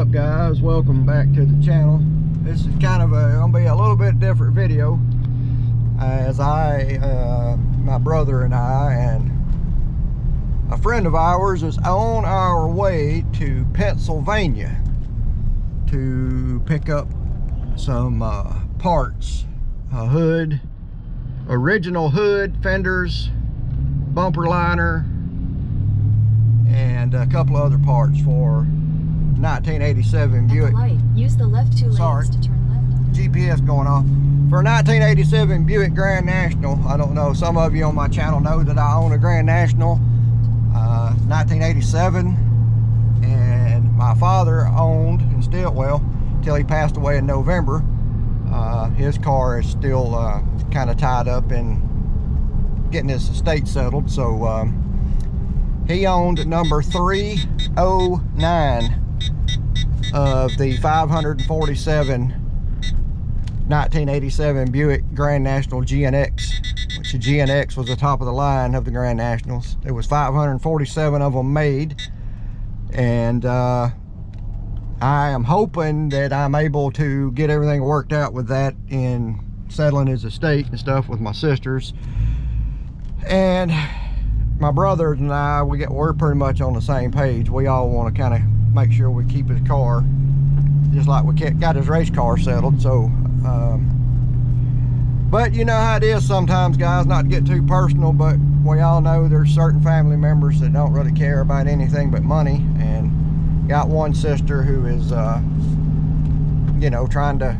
up, guys? Welcome back to the channel. This is kind of gonna be a little bit different video, as my brother and I and a friend of ours is on our way to Pennsylvania to pick up some parts, a hood, original hood, fenders, bumper liner, and a couple of other parts for 1987 Buick. Use the left 2 lanes to turn left. GPS going off. For a 1987 Buick Grand National. I don't know, some of you on my channel know that I own a Grand National, 1987, and my father owned, and still, well, till he passed away in November, his car is still kind of tied up in getting his estate settled. So he owned number 309 of the 547 1987 Buick Grand National GNX, which the GNX was the top of the line of the Grand Nationals. There was 547 of them made, and I am hoping that I'm able to get everything worked out with that in settling his estate and stuff with my sisters. And my brothers and I, we're pretty much on the same page. We all want to kind of make sure we keep his car just like we got his race car settled. So but you know how it is sometimes, guys, not to get too personal, but we all know there's certain family members that don't really care about anything but money, and got one sister who is you know, trying to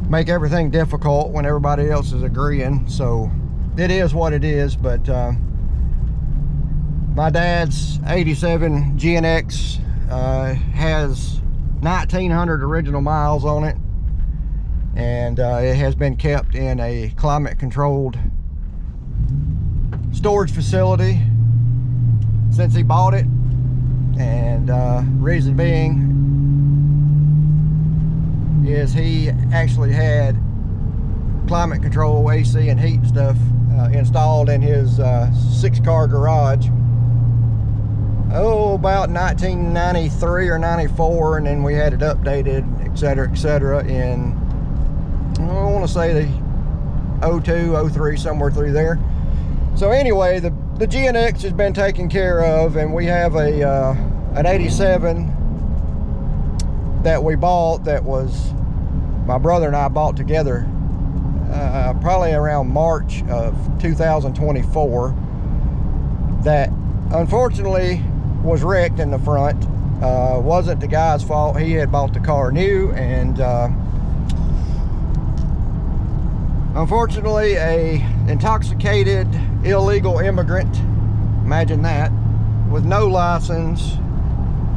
make everything difficult when everybody else is agreeing. So it is what it is. But my dad's 87 GNX has 1,900 original miles on it, and it has been kept in a climate controlled storage facility since he bought it. And reason being is he actually had climate control, AC and heat stuff installed in his 6-car garage, about 1993 or 94, and then we had it updated, etc., in, I want to say the 02, 03, somewhere through there. So anyway, the GNX has been taken care of, and we have an 87 that we bought, that was my brother and I bought together probably around March of 2024, that unfortunately was wrecked in the front. Wasn't the guy's fault. He had bought the car new, and unfortunately a intoxicated illegal immigrant, imagine that, with no license,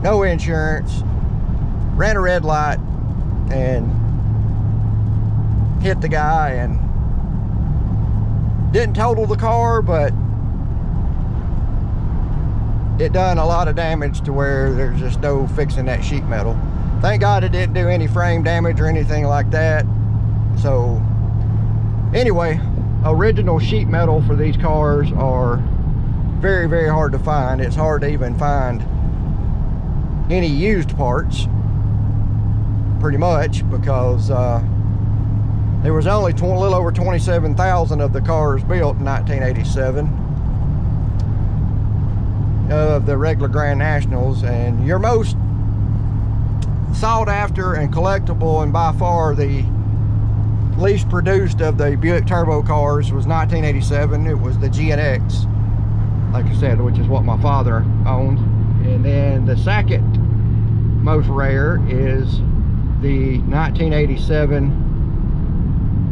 no insurance, ran a red light and hit the guy, and didn't total the car, but it done a lot of damage to where there's just no fixing that sheet metal. Thank God it didn't do any frame damage or anything like that. So anyway, original sheet metal for these cars are very, very hard to find. It's hard to even find any used parts, pretty much, because there was only a little over 27,000 of the cars built in 1987 of the regular Grand Nationals, and your most sought after and collectible, and by far the least produced of the Buick turbo cars, was 1987. It was the GNX, like I said, which is what my father owned. And then the second most rare is the 1987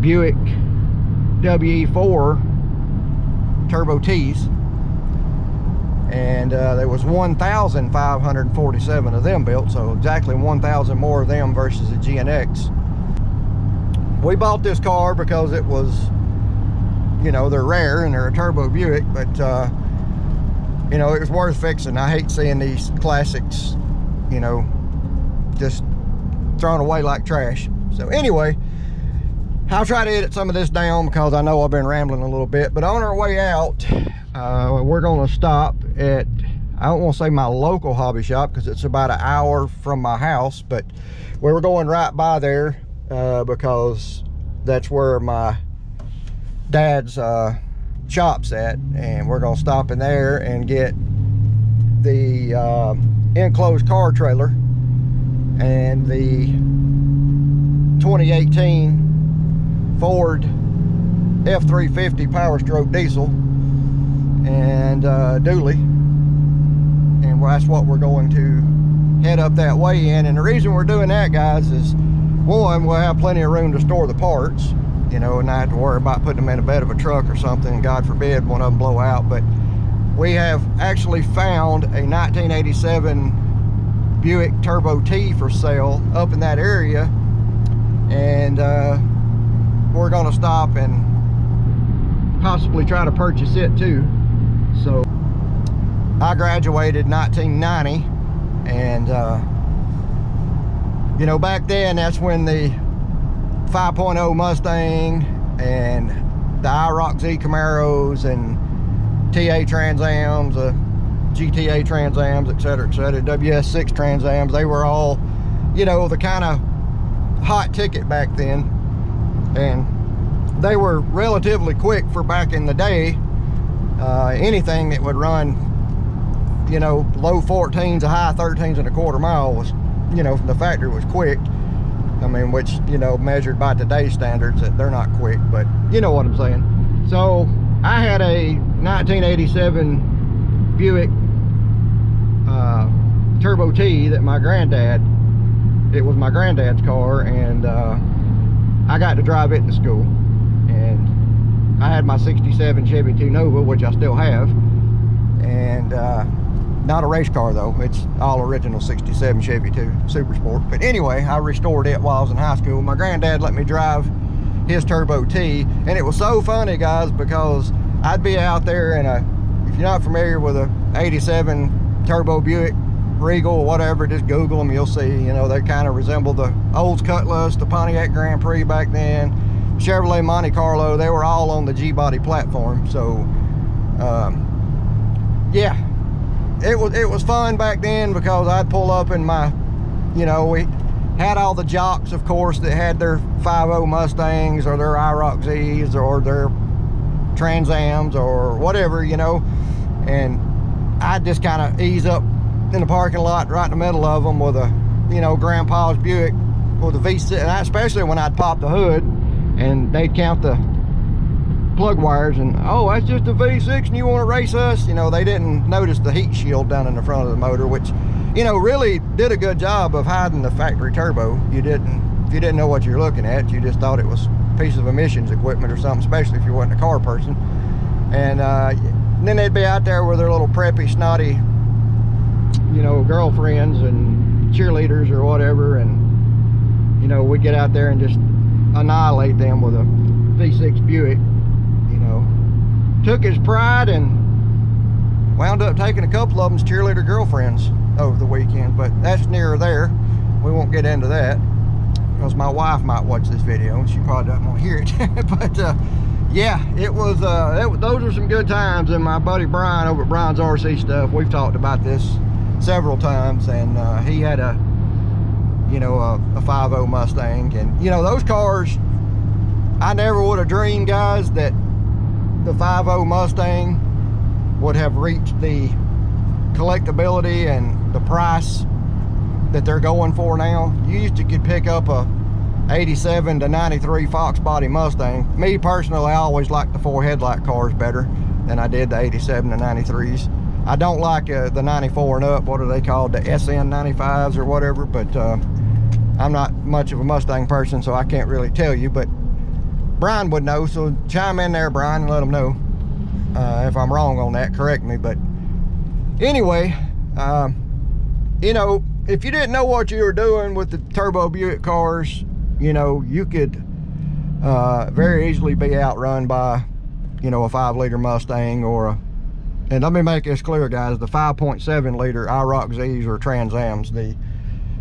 Buick WE4 Turbo T's, and there was 1,547 of them built, so exactly 1,000 more of them versus the GNX. We bought this car because it was, you know, they're rare and they're a turbo Buick, but you know, it was worth fixing. I hate seeing these classics, you know, just thrown away like trash. So anyway, I'll try to edit some of this down because I know I've been rambling a little bit. But on our way out, we're going to stop at I don't want to say my local hobby shop because it's about an hour from my house, but we were going right by there because that's where my dad's shop's at, and we're gonna stop in there and get the enclosed car trailer and the 2018 Ford F-350 Power Stroke diesel and dually, and that's what we're going to head up that way in. And the reason we're doing that, guys, is one, we'll have plenty of room to store the parts, you know, and not have to worry about putting them in a bed of a truck or something, God forbid one of them blow out. But we have actually found a 1987 Buick Turbo T for sale up in that area, and we're going to stop and possibly try to purchase it too. So I graduated 1990, and you know, back then that's when the 5.0 Mustang and the IROC Z Camaros and TA Trans Ams, GTA Trans Ams, etc., WS6 Trans Ams, they were all, you know, the kind of hot ticket back then, and they were relatively quick for back in the day. Anything that would run, you know, low 14s to high 13s and a quarter mile was, you know, from the factory was quick. I mean, which, you know, measured by today's standards, that they're not quick, but you know what I'm saying. So I had a 1987 Buick Turbo T that my granddad, it was my granddad's car, and I got to drive it to school. And I had my 67 Chevy 2 Nova, which I still have, and not a race car though, it's all original 67 Chevy 2 Super Sport. But anyway, I restored it while I was in high school. My granddad let me drive his Turbo T, and it was so funny, guys, because I'd be out there in a, if you're not familiar with a 87 Turbo Buick Regal or whatever, just Google them, you'll see, you know, they kind of resemble the Olds Cutlass, the Pontiac Grand Prix back then, Chevrolet Monte Carlo. They were all on the G-body platform. So yeah, it was fun back then, because I'd pull up in my, you know, we had all the jocks, of course, that had their 5.0 Mustangs or their IROC Zs or their Trans Ams or whatever, you know, and I'd just kind of ease up in the parking lot right in the middle of them with a, you know, grandpa's Buick with a V6, and especially when I'd pop the hood and they'd count the plug wires, and oh, that's just a V6 and you want to race us, you know. They didn't notice the heat shield down in the front of the motor, which, you know, really did a good job of hiding the factory turbo. You didn't, if you didn't know what you're looking at, you just thought it was a piece of emissions equipment or something, especially if you wasn't a car person. And then they'd be out there with their little preppy, snotty, you know, girlfriends and cheerleaders or whatever, and, you know, we'd get out there and just annihilate them with a V6 Buick. You know, took his pride and wound up taking a couple of them's cheerleader girlfriends over the weekend, but that's near there. We won't get into that because my wife might watch this video and she probably doesn't want to hear it. But yeah, it was those were some good times. And my buddy Brian over at Brian's RC Stuff, we've talked about this several times, and he had a, you know, a 5.0 Mustang, and you know, those cars, I never would have dreamed, guys, that the 5.0 Mustang would have reached the collectability and the price that they're going for now. You used to could pick up a 87 to 93 Fox body Mustang. Me personally, I always liked the 4 headlight cars better than I did the 87 to 93s. I don't like the 94 and up, what are they called, the SN 95s or whatever, but I'm not much of a Mustang person, so I can't really tell you, but Brian would know, so chime in there, Brian, and let him know if I'm wrong on that. Correct me. But anyway, you know, if you didn't know what you were doing with the Turbo Buick cars, you know, you could very easily be outrun by, you know, a 5-liter Mustang or a, and let me make this clear, guys, the 5.7 liter IROC Zs or Trans Ams, the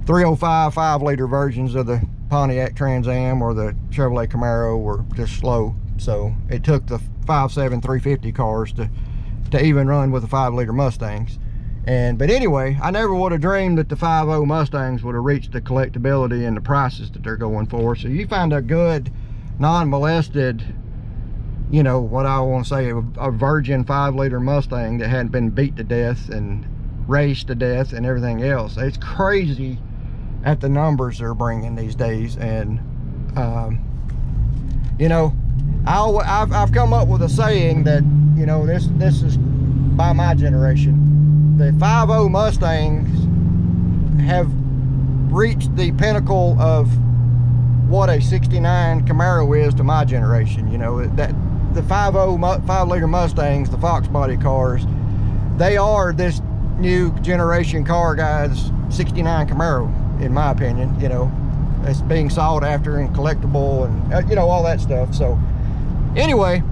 305 5-liter versions of the Pontiac Trans Am or the Chevrolet Camaro were just slow, so it took the 5.7 350 cars to even run with the 5-liter Mustangs. But anyway, I never would have dreamed that the 5.0 Mustangs would have reached the collectability and the prices that they're going for. So you find a good, non-molested, you know, what I want to say, a virgin 5-liter Mustang that hadn't been beat to death and raced to death and everything else. It's crazy at the numbers they're bringing these days. And you know, I've come up with a saying that, you know, this is by my generation. The 5.0 Mustangs have reached the pinnacle of what a 69 Camaro is to my generation. You know, that the 5.0 Mustangs, the Fox body cars, they are this new generation car guy's 69 Camaro, in my opinion. You know, it's being sought after and collectible and you know, all that stuff. So anyway,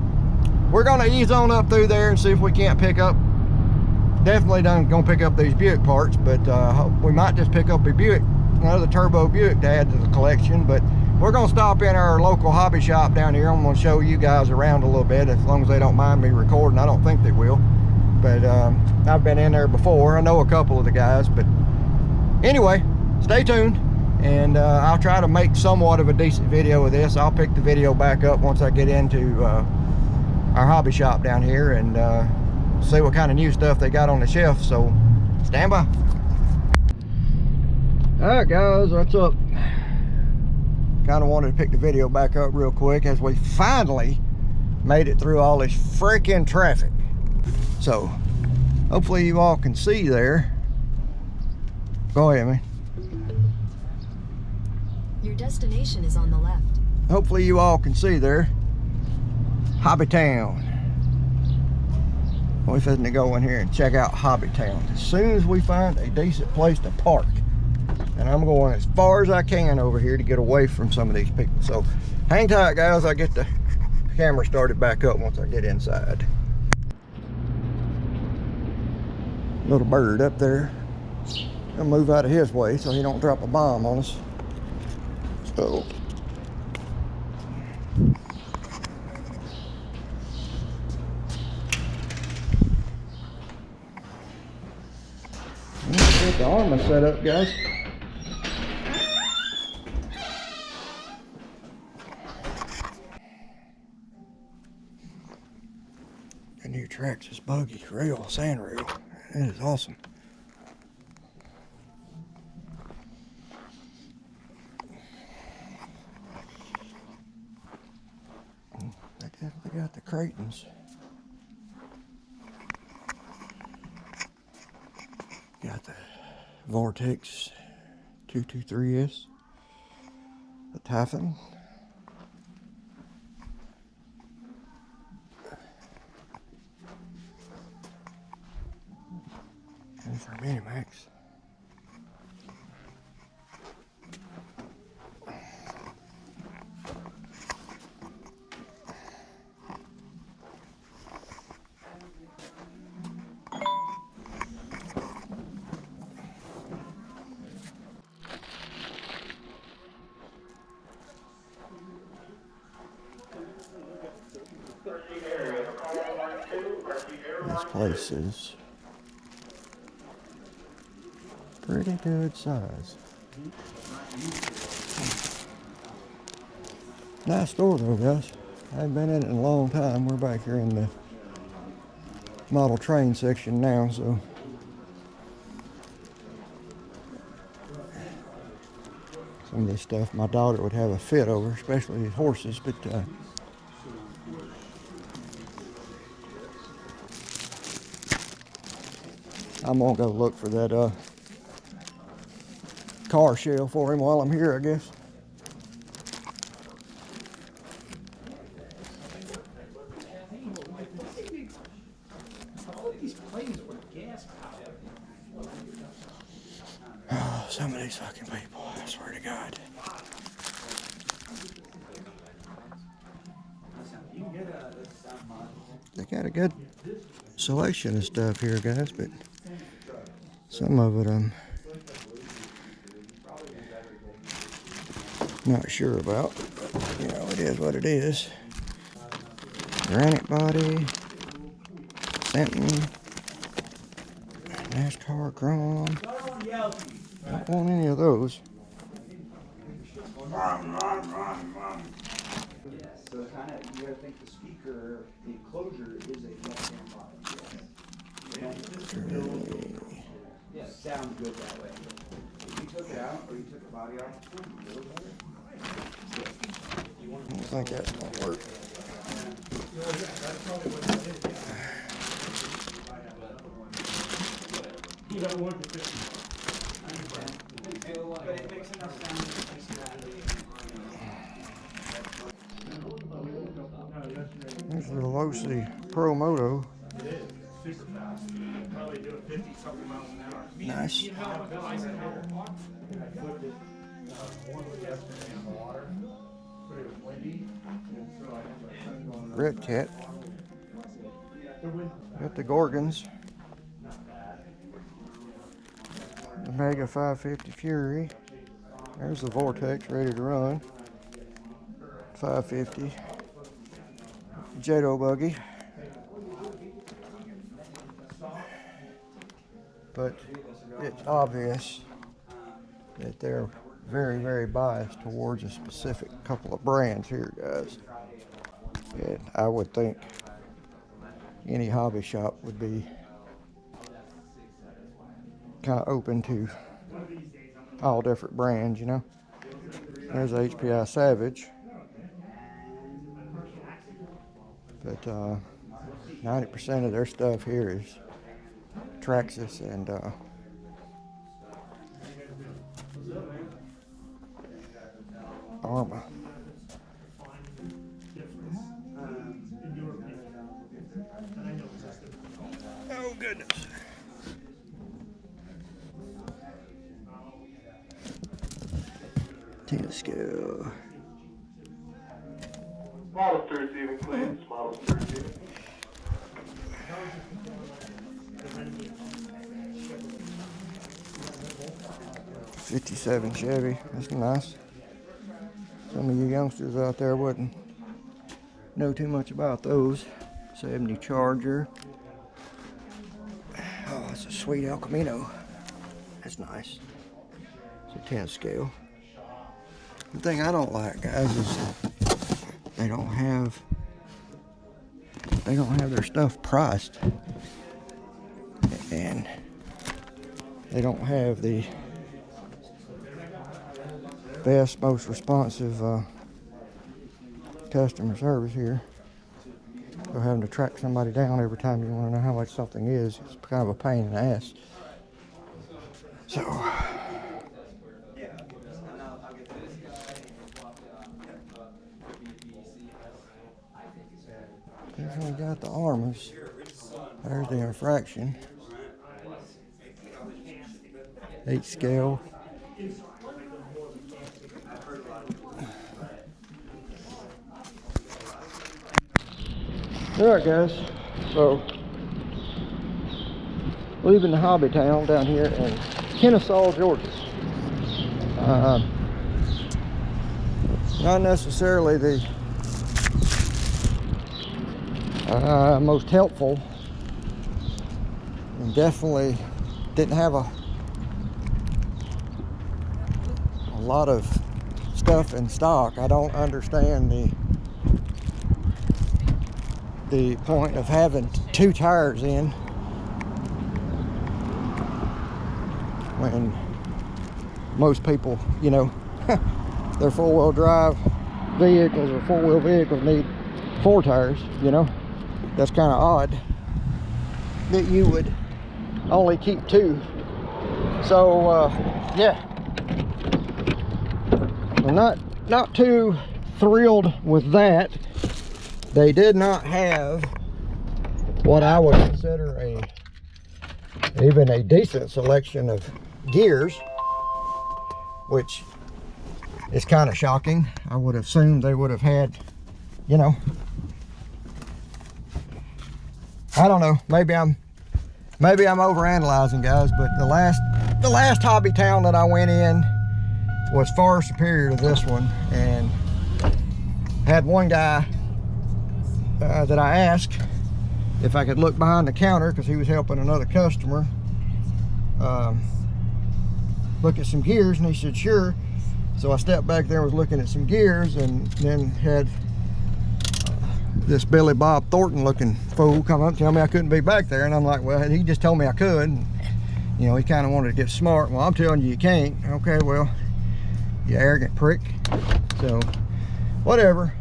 we're gonna ease on up through there and see if we can't pick up, definitely gonna pick up these Buick parts, but we might just pick up a Buick, another turbo Buick to add to the collection. But we're gonna stop in our local hobby shop down here. I'm gonna show you guys around a little bit, as long as they don't mind me recording. I don't think they will, but I've been in there before. I know a couple of the guys. But anyway, stay tuned, and I'll try to make somewhat of a decent video of this. I'll pick the video back up once I get into our hobby shop down here and see what kind of new stuff they got on the shelf. So stand by. All right guys, what's up? Kind of wanted to pick the video back up real quick as we finally made it through all this freaking traffic. So hopefully you all can see there. Go ahead, man. Your destination is on the left. Hopefully you all can see there. Hobby Town. We're fitting to go in here and check out Hobby Town as soon as we find a decent place to park. And I'm going as far as I can over here to get away from some of these people. So hang tight guys, I'll get the camera started back up once I get inside. Little bird up there. I'll move out of his way so he don't drop a bomb on us. So let's get the armor set up, guys. The new Traxxas buggy rail, sand rail. That is awesome. They definitely got the Creightons. Got the Vortex 223S, the Typhon, there's our Minimax. This place is pretty good size. Nice store though, guys. I haven't been in it in a long time. We're back here in the model train section now, so some of this stuff my daughter would have a fit over, especially these horses, but I'm gonna go look for that car shell for him while I'm here, I guess. Oh, some of these fucking people, I swear to God. They got a good selection of stuff here, guys, but some of it I'm not sure about. But, you know, it is what it is. Granite body, Fenton, NASCAR Chrome. Don't want any of those. So kind of, you gotta think the speaker, the enclosure is a left-hand bottom. Yeah, it sounds good that way. If you took it out, or you took the body off, it's a little better. I don't think that's gonna work. But it makes enough sound to fix that. This is the Veloci Pro Moto. It is super fast. Probably doing 50 something miles an hour. Nice. I flipped it one yesterday in the water, but it was windy, and so I had my son going. Red Cat. Got the Gorgons. The Mega 550 Fury. There's the Vortex ready to run. 550. Jado buggy. But it's obvious that they're very, very biased towards a specific couple of brands here, guys. And I would think any hobby shop would be kind of open to all different brands, you know. There's HPI Savage. But 90% of their stuff here is Traxxas and Arma. Oh goodness. Tennis scale. Models to receiving, please. Models to receiving. 57 Chevy. That's nice. Some of you youngsters out there wouldn't know too much about those. 70 Charger. Oh, it's a sweet El Camino. That's nice. It's a 10 scale. The thing I don't like, guys, is they don't have their stuff priced, and they don't have the best, most responsive customer service here. So having to track somebody down every time you want to know how much something is kind of a pain in the ass. So definitely got the Armas. There's the infraction. 8 scale. Alright guys, so leaving the hobby town down here in Kennesaw, Georgia. Not necessarily the most helpful, and definitely didn't have a lot of stuff in stock. I don't understand the point of having 2 tires in when most people, you know, their 4-wheel drive vehicles or 4-wheel vehicles need 4 tires, you know. That's kind of odd that you would only keep 2. So yeah, I'm not too thrilled with that. They did not have what I would consider even a decent selection of gears, which is kind of shocking. I would have assumed they would have had, you know, I don't know, maybe I'm overanalyzing, guys, but the last hobby town that I went in was far superior to this one, and had one guy that I asked if I could look behind the counter because he was helping another customer, look at some gears? And he said, sure. So I stepped back there and was looking at some gears, and then had this Billy Bob Thornton looking fool come up and tell me I couldn't be back there. And I'm like, well, he just told me I could. And, you know, he kind of wanted to get smart. Well, I'm telling you, you can't. Okay, well, you arrogant prick. So, whatever.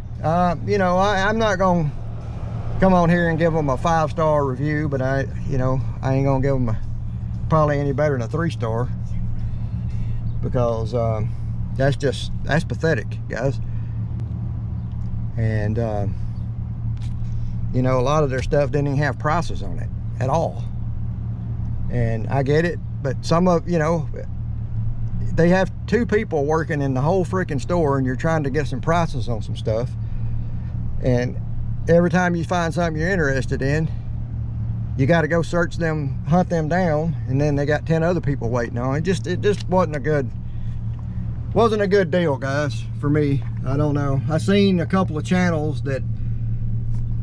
You know, I'm not going to come on here and give them a 5-star review, but I ain't going to give them probably any better than a 3-star, because that's pathetic, guys. And you know, a lot of their stuff didn't even have prices on it at all. And I get it, but some of, you know, they have 2 people working in the whole freaking store, and you're trying to get some prices on some stuff, and every time you find something you're interested in, you got to go search them, hunt them down, and then they got 10 other people waiting on it. It just wasn't a good deal, guys, for me. I don't know. I seen a couple of channels that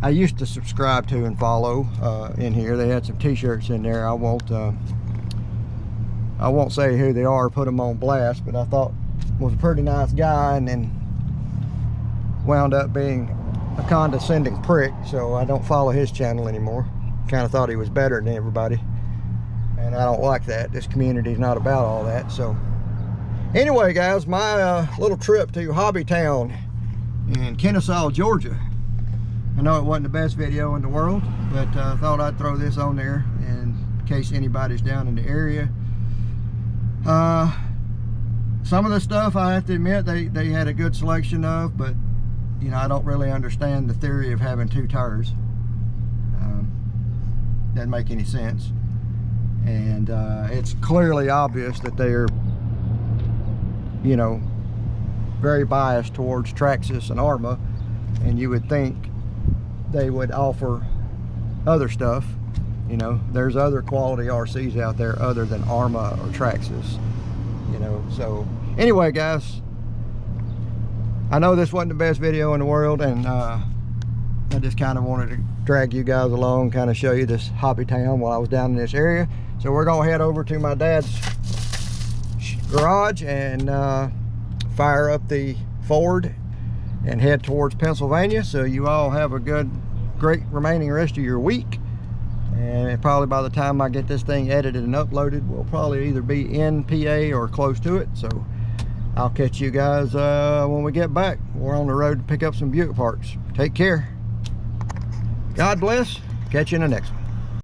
I used to subscribe to and follow in here. They had some t-shirts in there. I won't say who they are, put them on blast, but I thought was a pretty nice guy, and then wound up being a condescending prick, so I don't follow his channel anymore. Kind of thought he was better than everybody, and I don't like that. This community's not about all that. So anyway, guys, my little trip to Hobbytown in Kennesaw, Georgia. I know it wasn't the best video in the world, but I thought I'd throw this on there in case anybody's down in the area. Some of the stuff, I have to admit, they had a good selection of, but you know, I don't really understand the theory of having 2 tires. Doesn't make any sense. And it's clearly obvious that they're, you know, very biased towards Traxxas and Arma, and you would think they would offer other stuff. You know, there's other quality RCs out there other than Arma or Traxxas, you know. So anyway, guys, I know this wasn't the best video in the world, and I just kind of wanted to drag you guys along, kind of show you this Hobbytown while I was down in this area. So we're gonna head over to my dad's garage and fire up the Ford and head towards Pennsylvania. So you all have a great remaining rest of your week, and probably by the time I get this thing edited and uploaded, we'll probably either be in PA or close to it. So I'll catch you guys when we get back. We're on the road to pick up some Buick parts. Take care. God bless. Catch you in the next one.